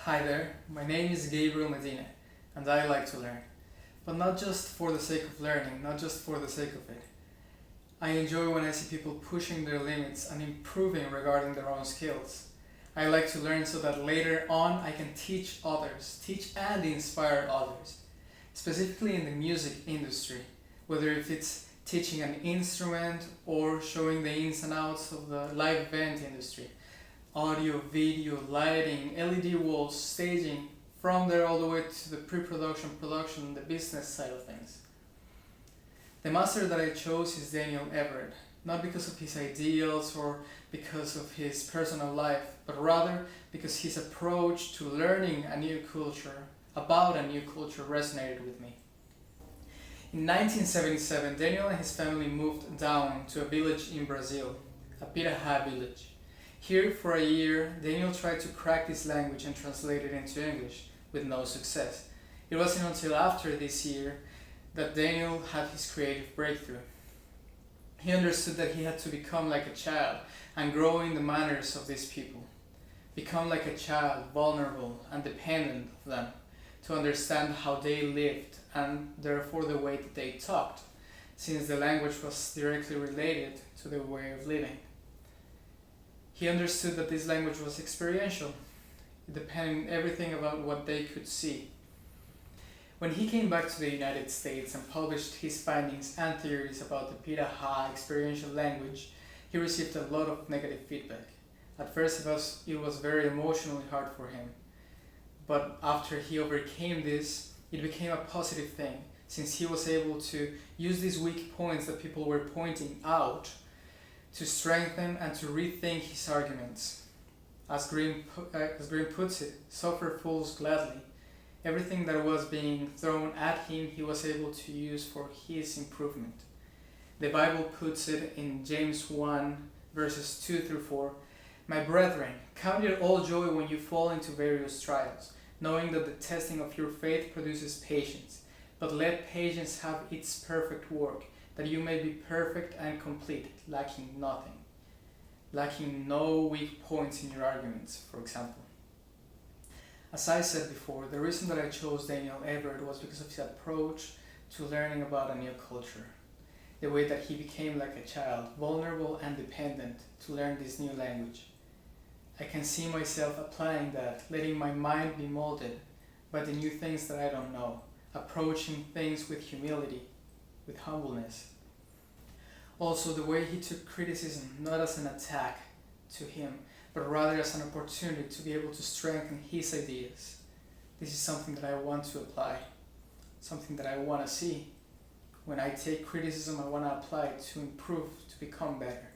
Hi there, my name is Gabriel Medina and I like to learn. But not just for the sake of learning, not just for the sake of it. I enjoy when I see people pushing their limits and improving regarding their own skills. I like to learn so that later on I can teach others, teach and inspire others. Specifically in the music industry, whether if it's teaching an instrument or showing the ins and outs of the live event industry. Audio, video, lighting, LED walls, staging, from there all the way to the pre-production, production, and the business side of things. The master that I chose is Daniel Everett, not because of his ideals or because of his personal life, but rather because his approach to learning a new culture, about a new culture, resonated with me. In 1977, Daniel and his family moved down to a village in Brazil, a Pirahá village. Here, for a year, Daniel tried to crack this language and translate it into English, with no success. It wasn't until after this year that Daniel had his creative breakthrough. He understood that he had to become like a child and grow in the manners of these people. Become like a child, vulnerable and dependent of them, to understand how they lived and therefore the way that they talked, since the language was directly related to their way of living. He understood that this language was experiential, depending everything about what they could see. When he came back to the United States and published his findings and theories about the Pirahá experiential language, he received a lot of negative feedback. At first it was very emotionally hard for him, but after he overcame this, it became a positive thing, since he was able to use these weak points that people were pointing out to strengthen and to rethink his arguments. As Green puts it, suffer fools gladly. Everything that was being thrown at him, he was able to use for his improvement. The Bible puts it in James 1, verses 2 through 4. My brethren, count it all joy when you fall into various trials, knowing that the testing of your faith produces patience. But let patience have its perfect work, that you may be perfect and complete, lacking nothing. Lacking no weak points in your arguments, for example. As I said before, the reason that I chose Daniel Everett was because of his approach to learning about a new culture. The way that he became like a child, vulnerable and dependent, to learn this new language. I can see myself applying that, letting my mind be molded by the new things that I don't know, approaching things with humility, with humbleness. Also, the way he took criticism not as an attack to him, but rather as an opportunity to be able to strengthen his ideas. This is something that I want to apply, something that I want to see. When I take criticism, I want to apply it to improve, to become better.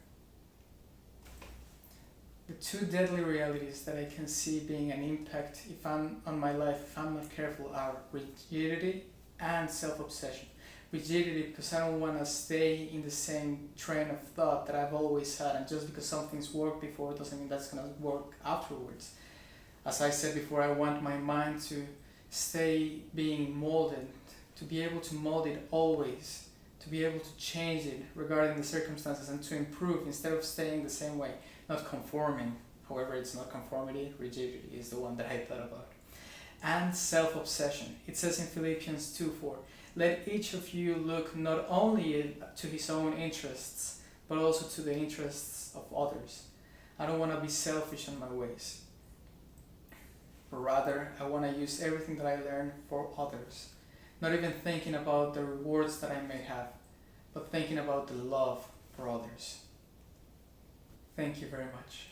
The two deadly realities that I can see being an impact on my life if I'm not careful are rigidity and self-obsession. Rigidity because I don't want to stay in the same train of thought that I've always had, and just because something's worked before doesn't mean that's going to work afterwards. As I said before, I want my mind to stay being molded, to be able to mold it always, to be able to change it regarding the circumstances and to improve instead of staying the same way, not conforming. However, it's not conformity, rigidity is the one that I thought about. And self-obsession. It says in Philippians 2:4, let each of you look not only to his own interests, but also to the interests of others. I don't want to be selfish in my ways, but rather I want to use everything that I learn for others. Not even thinking about the rewards that I may have, but thinking about the love for others. Thank you very much.